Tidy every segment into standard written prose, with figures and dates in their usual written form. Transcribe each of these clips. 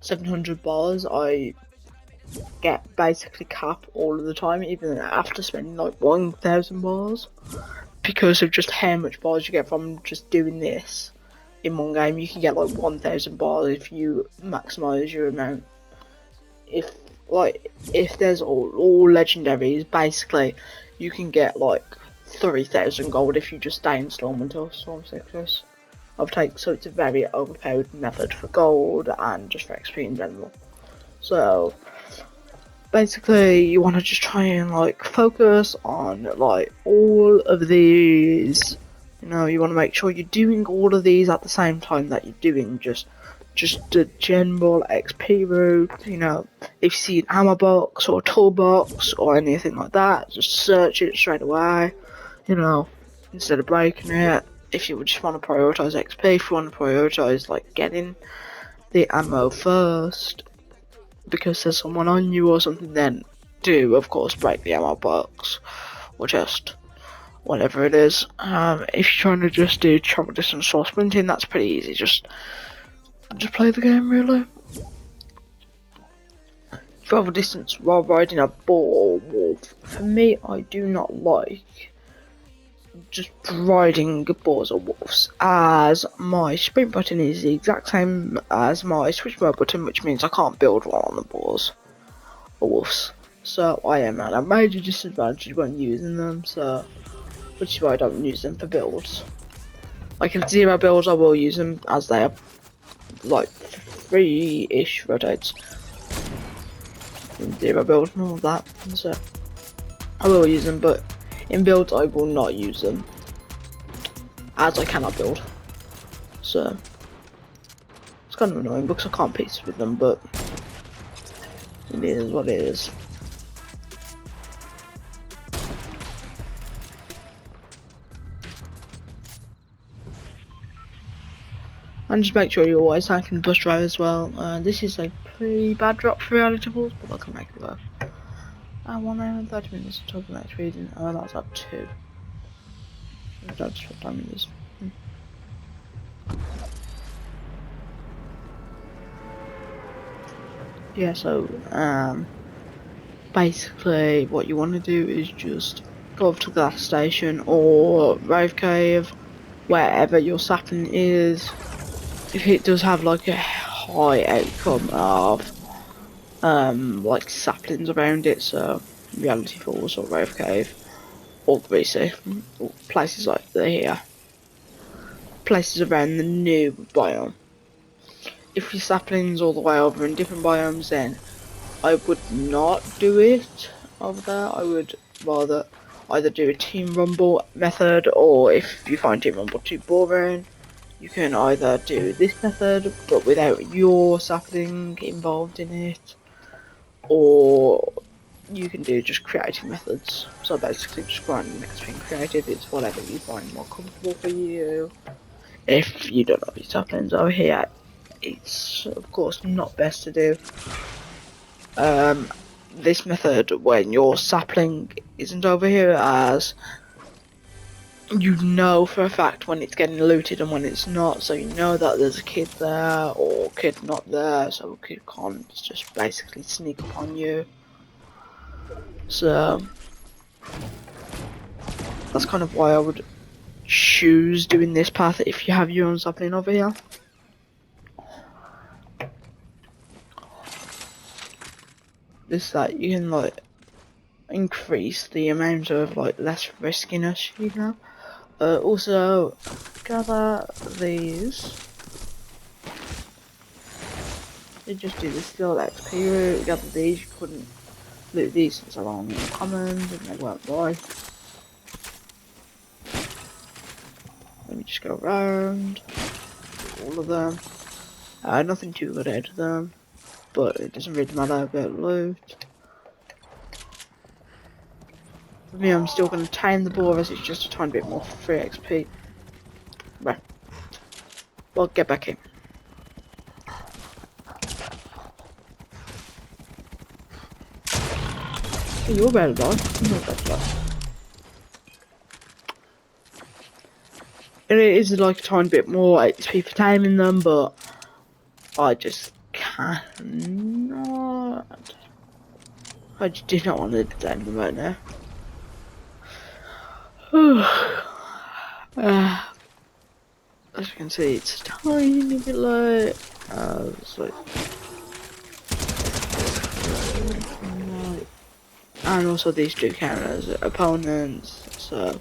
700 bars, I get basically cap all of the time, even after spending like 1,000 bars, because of just how much bars you get from just doing this. In one game, you can get like 1,000 bars if you maximize your amount. If there's all legendaries, basically, you can get like 3,000 gold if you just stay in Storm until Storm 6. So it's a very overpowered method for gold and just for XP in general. So basically you want to just try and like focus on like all of these, you know, you want to make sure you're doing all of these at the same time that you're doing just the general XP route. You know, if you see an ammo box or a toolbox or anything like that, just search it straight away, you know, instead of breaking it. If you just want to prioritize XP, if you want to prioritize like getting the ammo first because there's someone on you or something, then do of course break the ammo box or just whatever it is. If you're trying to just do travel distance or sprinting, that's pretty easy. Just play the game really. Travel distance while riding a boar or wolf. For me, I do not like just riding boars or wolves, as my sprint button is the exact same as my switch mode button, which means I can't build while on the boars or wolves. So I am at a major disadvantage when using them, so which is why I don't use them for builds. Like in 0 builds I will use them as they are like 3-ish rotates. In 0 builds and all of that, so I will use them, but in builds I will not use them, as I cannot build. So it's kind of annoying because I can't piece with them, but it is what it is. And just make sure you're always tanking bus drive as well. This is a pretty bad drop for reality balls, but I can make it work. 1 hour and 30 minutes until the next reading. Oh, that's up 2. That's what time it is. Yeah, so basically what you want to do is just go up to the gas station or Rave Cave, wherever your sapling is. If it does have like a high outcome of like saplings around it, so Reality Falls or Rave Cave or BC, or places like here, places around the new biome. If your saplings all the way over in different biomes, then I would not do it over there. I would rather either do a Team Rumble method, or if you find Team Rumble too boring, you can either do this method but without your sapling involved in it, or you can do just creative methods. So basically just grinding next thing creative, it's whatever you find more comfortable for you. If you don't have your saplings over here, it's of course not best to do this method when your sapling isn't over here, as you know for a fact when it's getting looted and when it's not, so you know that there's a kid there or a kid not there, so a kid can't just basically sneak up on you. So that's kind of why I would choose doing this path if you have your own sapling over here. This that you can like increase the amount of like less riskiness you have. Also gather these. You just do the skill XP route, gather these. You couldn't loot these since they're only in commons and they weren't right. Let me just go around all of them. Nothing too good out of them, but it doesn't really matter about loot. For me, I'm still going to tame the boar as it's just a tiny bit more free XP. Right. Well, get back in. Hey, you're better dog. You're not better dog. It is like a tiny bit more XP for taming them, but I just cannot. I just did not want to end the right now. As you can see, it's a tiny bit late. So, and also these do count as opponents, so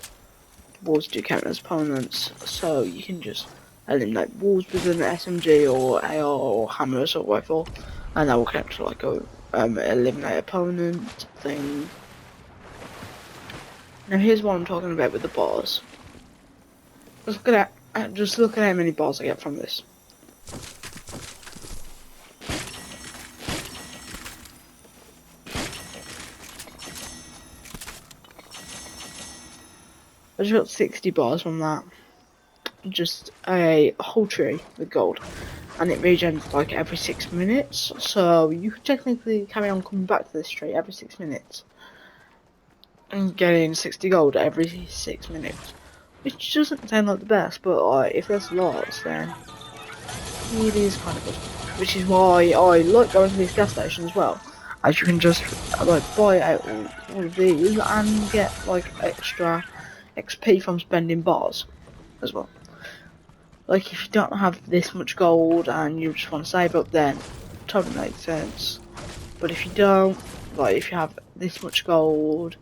walls do count as opponents, so you can just eliminate walls with an SMG or AR or hammer assault rifle, and that will count to like a eliminate opponent thing. Now here's what I'm talking about with the bars. Just look at how many bars I get from this. I just got 60 bars from that. Just a whole tree with gold. And it regens like every 6 minutes. So you could technically carry on coming back to this tree every 6 minutes. And getting 60 gold every 6 minutes. Which doesn't sound like the best, but if there's lots, then it is kind of good. Which is why I like going to this gas station as well. As you can just like buy out all of these and get like extra XP from spending bars as well. Like if you don't have this much gold and you just want to save up, then totally makes sense. But if you don't, like if you have this much gold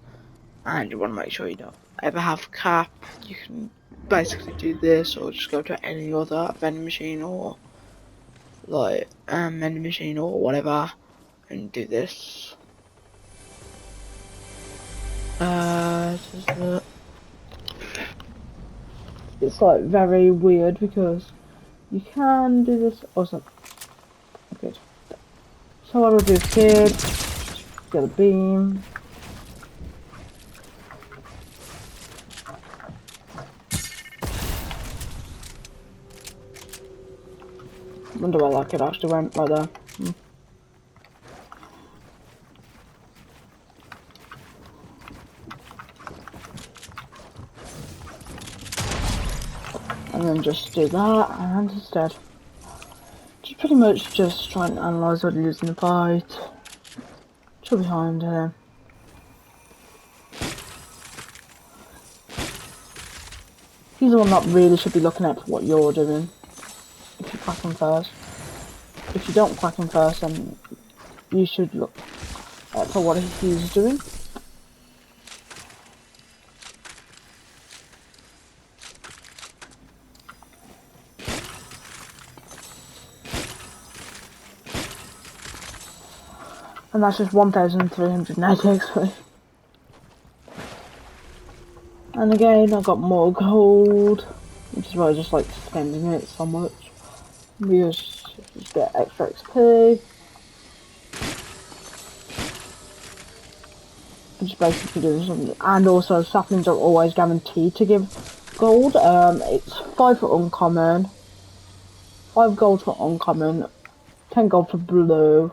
and you want to make sure you don't ever have cap, you can basically do this or just go to any other vending machine or like vending machine or whatever and do this. It's like very weird because you can do this. Awesome. Good. So what I'll do here, get a beam. Wonder where that kid actually went right there. And then just do that, and instead, just pretty much just try and analyse what he is in the fight. Chill behind him. He's the one that really should be looking at what you're doing. If you crack him first. If you don't crack him first, then you should look for what he's doing. And that's just 1,390 XP. And again, I got more gold, which is why I just like spending it so much. We just get extra XP. Just basically doing something. And also, saplings are always guaranteed to give gold. It's 5 for uncommon, 5 gold for uncommon, 10 gold for blue,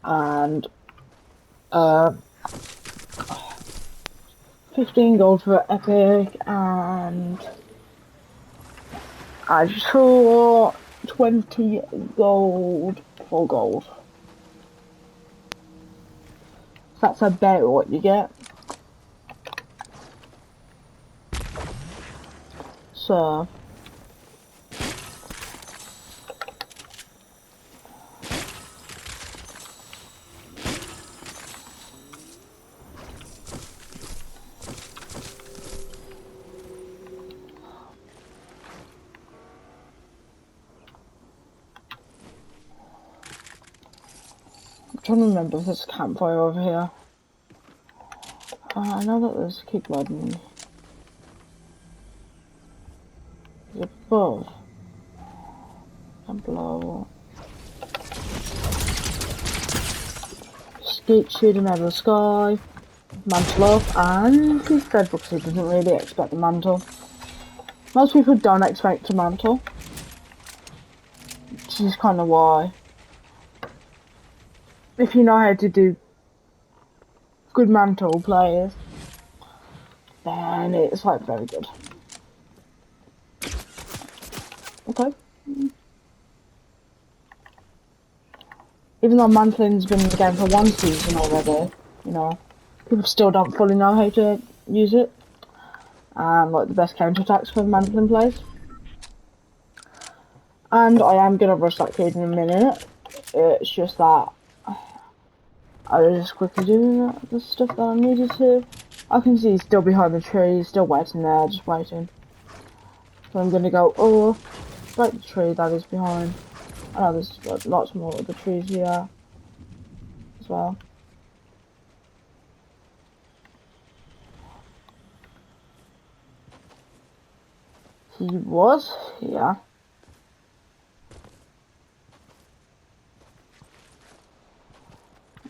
and 15 gold for epic, and I saw 20 gold for gold. That's about what you get. So I'm trying to remember if there's a campfire over here. I know that there's a keep loading. It's above and below. Skeet shooting out of the sky. Mantle up, and he's dead because he doesn't really expect the mantle. Most people don't expect a mantle. Which is kind of why. If you know how to do good mantle players, then it's like very good. Okay. even though Mantling's been in the game for 1 season already, you know, people still don't fully know how to use it. And like the best counter attacks for Mantling plays. And I am gonna rush that code in a minute. It's just that I was just quickly doing the stuff that I needed to. I can see he's still behind the tree, he's still waiting there, just waiting. So I'm gonna go, oh, break the tree that is behind. I know there's like, lots more of the trees here as well. He was here.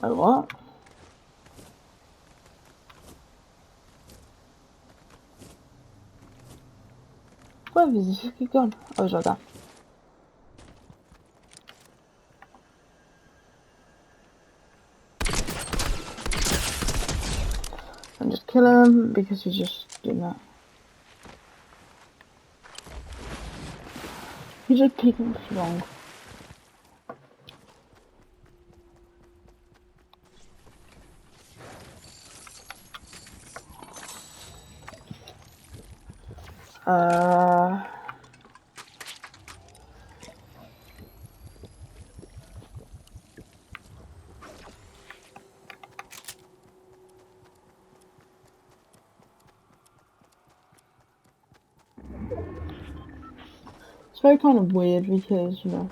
Wait, what? Where is this? Keep going. Oh, he's right there. And just kill him because he's just doing that. He's just peeking wrong. It's very kind of weird because, you know,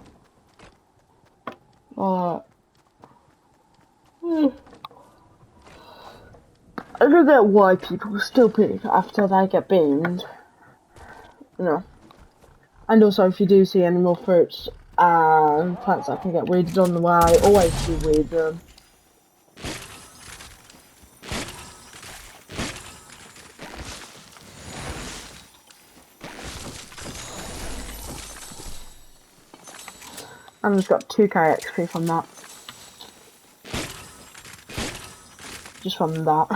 I don't get why people still pick after they get beamed, you know. And also, if you do see any more fruits and plants that can get weeded on the way, always do weed them. And just got 2k XP from that. Just from that.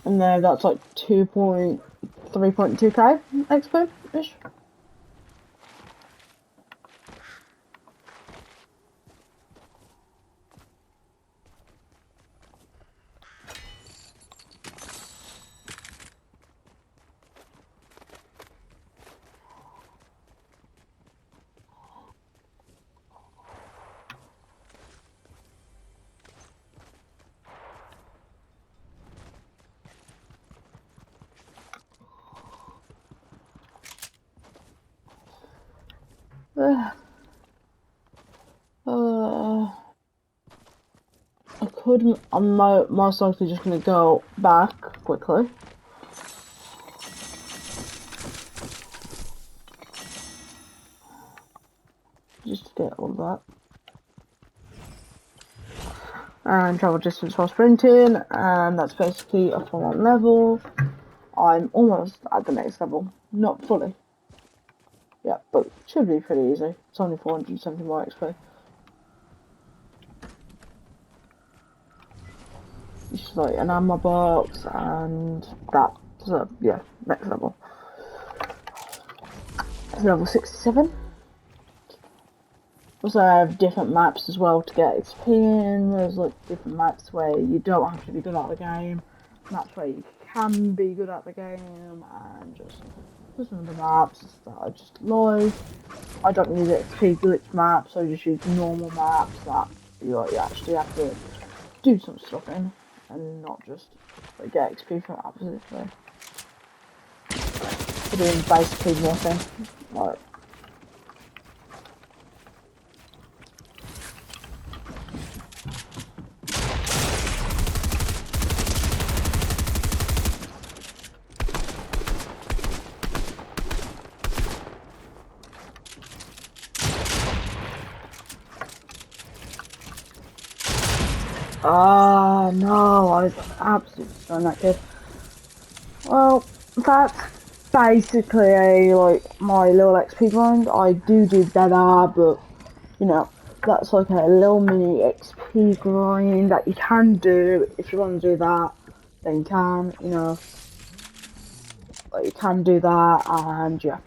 And then that's like 3.2k XP-ish. I'm most likely just gonna go back quickly. Just to get all that. And travel distance while sprinting, and that's basically a full on level. I'm almost at the next level. Not fully. Yeah, but should be pretty easy. It's only 470 more XP. It's just like an ammo box and that. So yeah, next level. Level 67. Also, I have different maps as well to get XP in. There's like different maps where you don't have to be good at the game. Maps where you can be good at the game, and just another maps that are just low. I don't use XP glitch maps, so I just use normal maps that you actually have to do some stuff in, and not just like, get XP from absolutely. We're doing basically nothing. Like, no, I was absolutely done that kid. Well, that's basically like my little XP grind. I do better, but you know, that's like a little mini XP grind that you can do. If you want to do that, then you can, you know, like you can do that, and yeah.